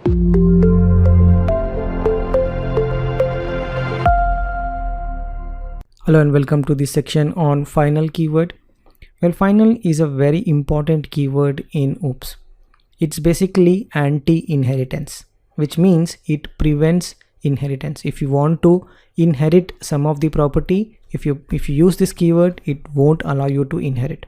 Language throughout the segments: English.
Hello and welcome to this section on final keyword. Well, final is a very important keyword in OOPS. It's basically anti-inheritance, which means it prevents inheritance. If you want to inherit some of the property, if you use this keyword, it won't allow you to inherit.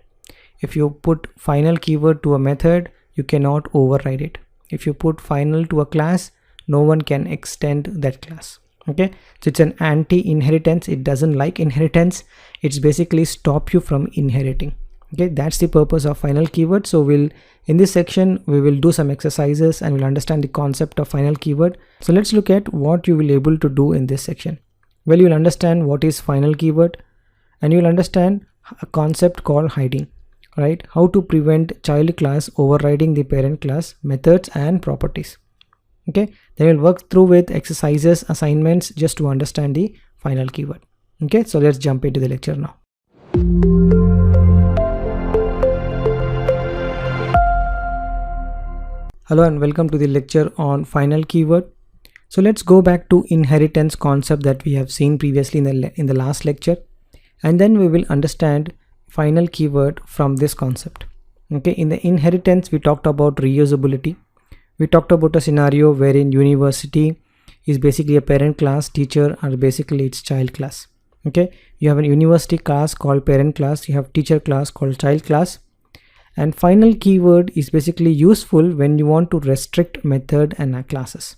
If you put final keyword to a method, you cannot override it. If you put final to a class, no one can extend that class. Okay, so it's an anti-inheritance. It doesn't like inheritance. It's basically stop you from inheriting. Okay, that's the purpose of final keyword. So in this section we will do some exercises and we'll understand the concept of final keyword. So let's look at what you will able to do in this section. Well, you'll understand what is final keyword, and you'll understand a concept called hiding, right? How to prevent child class overriding the parent class, methods and properties. Okay, then we'll work through with exercises, assignments, just to understand the final keyword. Okay, so let's jump into the lecture now. Hello and welcome to the lecture on final keyword. So let's go back to inheritance concept that we have seen previously in the last lecture, and then we will understand final keyword from this concept. Okay, in the inheritance we talked about reusability. We talked about a scenario wherein university is basically a parent class, teacher are basically its child class. Okay, you have a university class called parent class, you have teacher class called child class, and final keyword is basically useful when you want to restrict method and classes.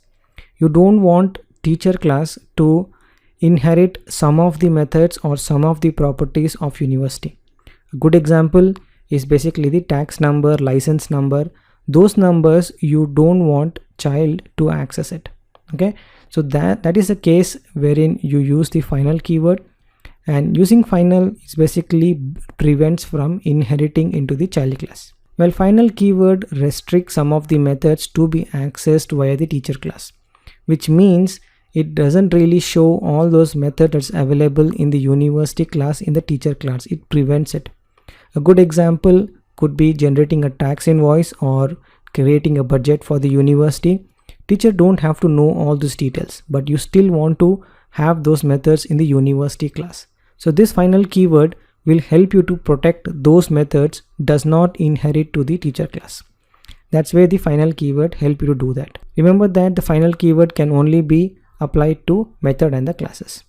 You don't want teacher class to inherit some of the methods or some of the properties of university. A good example is basically the tax number, license number. Those numbers you don't want child to access it. Okay, so that is a case wherein you use the final keyword, and using final is basically prevents from inheriting into the child class. Well, final keyword restricts some of the methods to be accessed via the teacher class, which means it doesn't really show all those methods available in the university class in the teacher class. It prevents it. A good example could be generating a tax invoice or creating a budget for the university. Teacher don't have to know all these details, but you still want to have those methods in the university class. So this final keyword will help you to protect those methods does not inherit to the teacher class. That's where the final keyword help you to do that. Remember that the final keyword can only be applied to method and the classes.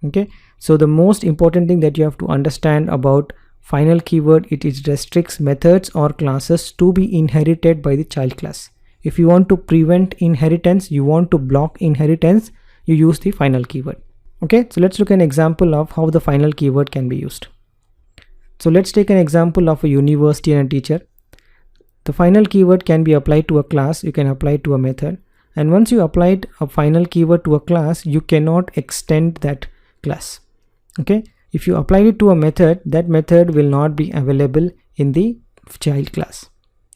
Okay, so the most important thing that you have to understand about final keyword, it restricts methods or classes to be inherited by the child class. If you want to prevent inheritance, you want to block inheritance, you use the final keyword. Okay, so let's look at an example of how the final keyword can be used. So let's take an example of a university and a teacher. The final keyword can be applied to a class, you can apply it to a method, and once you applied a final keyword to a class, you cannot extend that class. Okay, if you apply it to a method, that method will not be available in the child class.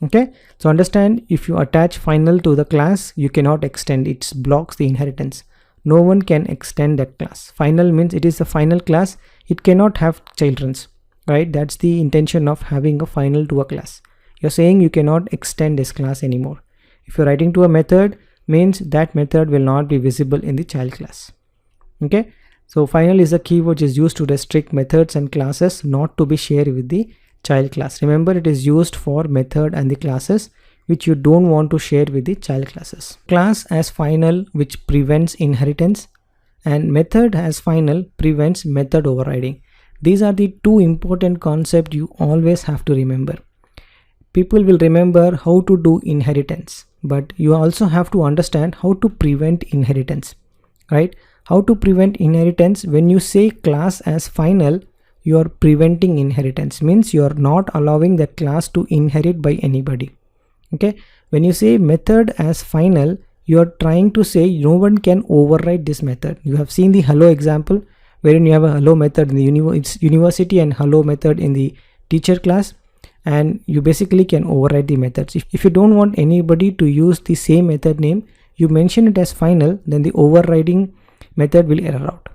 Okay, so understand, if you attach final to the class, you cannot extend, it blocks the inheritance. No one can extend that class. Final means it is a final class, it cannot have children's, right? That's the intention of having a final to a class. You're saying you cannot extend this class anymore. If you're writing to a method, means that method will not be visible in the child class. Okay, so final is a keyword which is used to restrict methods and classes not to be shared with the child class. Remember, it is used for method and the classes which you don't want to share with the child classes. Class as final, which prevents inheritance, and method as final prevents method overriding. These are the two important concepts you always have to remember. People will remember how to do inheritance, but you also have to understand how to prevent inheritance, right? How to prevent inheritance. When you say class as final, you are preventing inheritance, means you are not allowing that class to inherit by anybody. Okay, when you say method as final, you are trying to say no one can override this method. You have seen the hello example wherein you have a hello method in the university and hello method in the teacher class, and you basically can override the methods. If you don't want anybody to use the same method name, you mention it as final, then the overriding method will error out.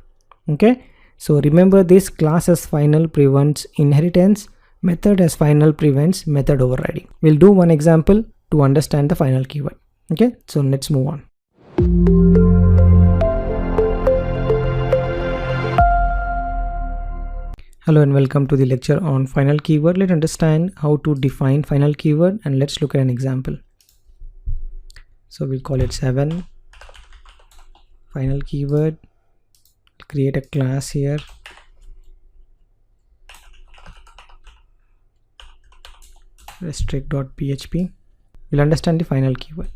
Okay, so remember this, class as final prevents inheritance, method as final prevents method overriding. We'll do one example to understand the final keyword. Okay, so let's move on. Hello and welcome to the lecture on final keyword. Let's understand how to define final keyword, and let's look at an example. So we'll call it 7 final keyword. Create a class here. Restrict.php. We'll understand the final keyword.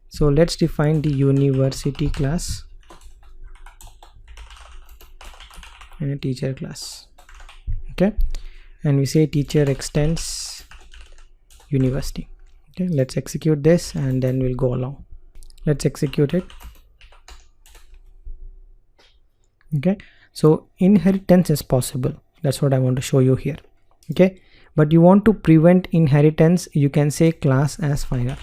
So let's define the university class and a teacher class. Okay, and we say teacher extends university. Okay, let's execute this and then we'll go along. Let's execute it. Okay, so inheritance is possible. That's what I want to show you here. Okay, but you want to prevent inheritance, you can say class as final.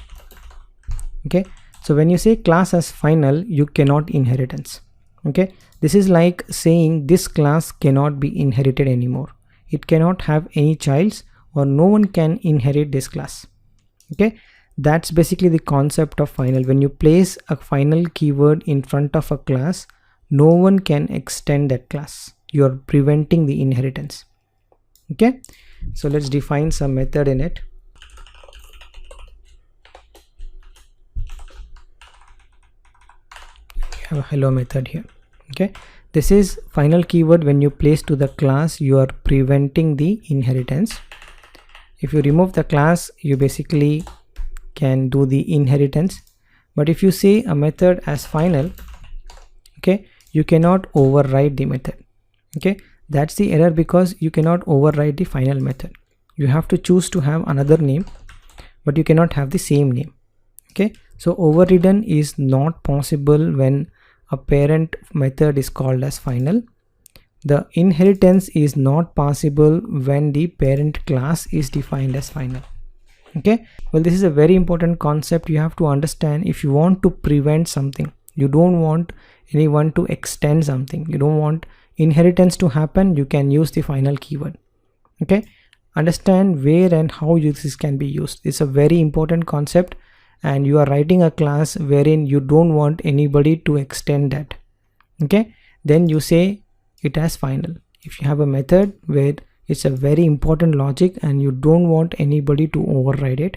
Okay, so when you say class as final, you cannot inheritance. Okay, this is like saying this class cannot be inherited anymore. It cannot have any childs, or no one can inherit this class. Okay, that's basically the concept of final. When you place a final keyword in front of a class, no one can extend that class. You are preventing the inheritance. Okay, so let's define some method in it. We have a hello method here. Okay, this is final keyword. When you place to the class, you are preventing the inheritance. If you remove the class, you basically can do the inheritance. But if you say a method as final, okay, you cannot override the method. Okay, that's the error, because you cannot override the final method. You have to choose to have another name, but you cannot have the same name. Okay, so overridden is not possible when a parent method is called as final. The inheritance is not possible when the parent class is defined as final. Okay, well, this is a very important concept you have to understand. If you want to prevent something, you don't want anyone to extend something, you don't want inheritance to happen, you can use the final keyword. Okay, understand where and how this can be used. It's a very important concept, and you are writing a class wherein you don't want anybody to extend that. Okay, then you say it as final. If you have a method where it's a very important logic and you don't want anybody to override it,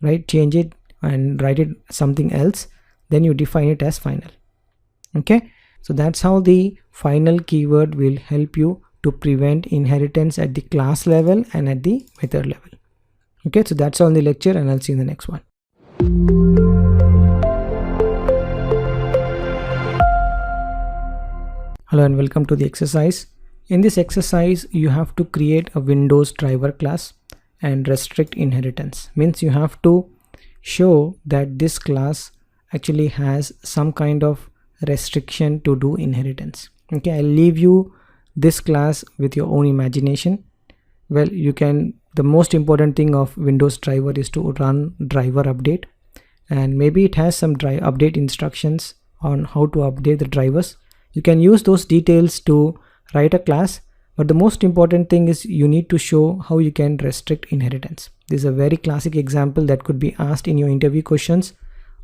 right, change it and write it something else, then you define it as final. Okay, so that's how the final keyword will help you to prevent inheritance at the class level and at the method level. Okay, so that's all in the lecture, and I'll see you in the next one. Hello and welcome to the exercise. In this exercise, you have to create a Windows driver class and restrict inheritance. Means you have to show that this class actually has some kind of restriction to do inheritance. Okay, I'll leave you this class with your own imagination. Well, you can, the most important thing of Windows driver is to run driver update, and maybe it has some update instructions on how to update the drivers. You can use those details to write a class, but the most important thing is you need to show how you can restrict inheritance. This is a very classic example that could be asked in your interview questions,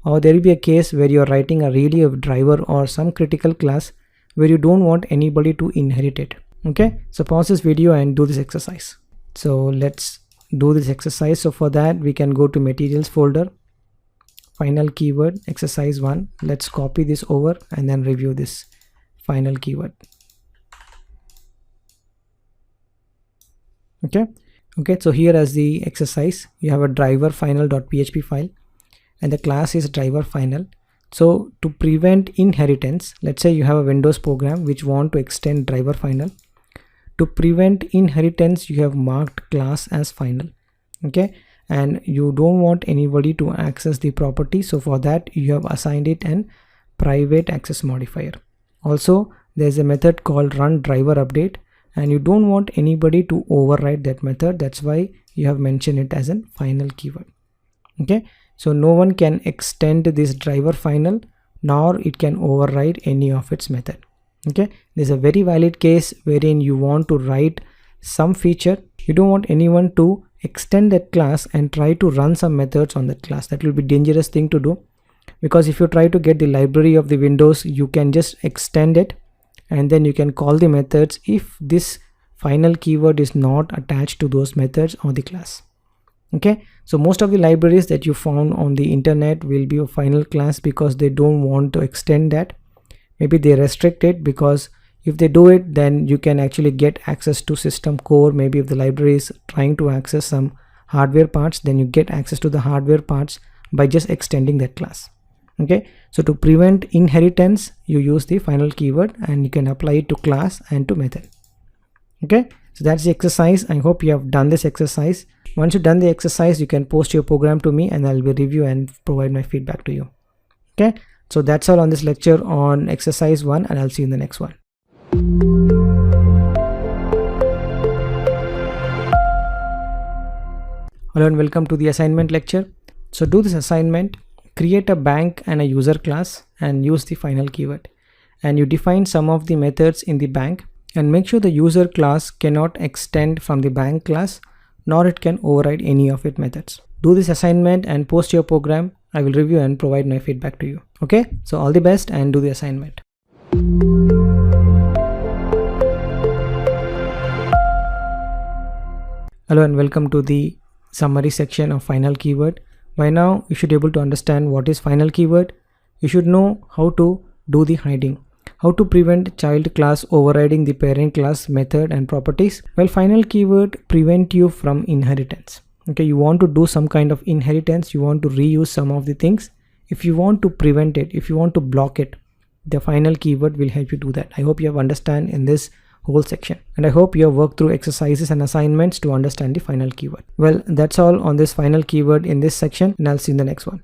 or there will be a case where you're writing a driver or some critical class where you don't want anybody to inherit it. Okay, so pause this video and do this exercise. So let's do this exercise. So for that, we can go to materials folder, final keyword, exercise 1. Let's copy this over and then review this final keyword. Okay, so here as the exercise, you have a driver final.php file and the class is driver final. So to prevent inheritance, let's say you have a Windows program which want to extend driver final. To prevent inheritance, you have marked class as final. Okay, and you don't want anybody to access the property, so for that you have assigned it an private access modifier. Also, there's a method called run driver update, and you don't want anybody to override that method. That's why you have mentioned it as a final keyword. Okay, so no one can extend this driver final, nor it can override any of its method. Okay, there's a very valid case wherein you want to write some feature You don't want anyone to extend that class and try to run some methods on that class. That will be dangerous thing to do, because if you try to get the library of the Windows, you can just extend it and then you can call the methods if this final keyword is not attached to those methods or the class. Okay, so most of the libraries that you found on the internet will be a final class because they don't want to extend that. Maybe they restrict it, because if they do it, then you can actually get access to system core. Maybe if the library is trying to access some hardware parts, then you get access to the hardware parts by just extending that class. Okay, so to prevent inheritance, you use the final keyword and you can apply it to class and to method. Okay, so that's the exercise. I hope you have done this exercise. Once you've done the exercise, you can post your program to me and I'll be review and provide my feedback to you. Okay, so that's all on this lecture on exercise 1, and I'll see you in the next one. Hello and welcome to the assignment lecture. So do this assignment: create a bank and a user class and use the final keyword, and you define some of the methods in the bank, and make sure the user class cannot extend from the bank class, nor it can override any of its methods. Do this assignment and post your program. I will review and provide my feedback to you. Okay, so all the best and do the assignment. Hello and welcome to the summary section of final keyword. By now you should be able to understand what is final keyword. You should know how to do the hiding, how to prevent child class overriding the parent class method and properties. Well, final keyword prevent you from inheritance. Okay, you want to do some kind of inheritance, you want to reuse some of the things. If you want to prevent it, if you want to block it, the final keyword will help you do that. I hope you have understand in this whole section, and I hope you have worked through exercises and assignments to understand the final keyword. Well, that's all on this final keyword in this section, and I'll see you in the next one.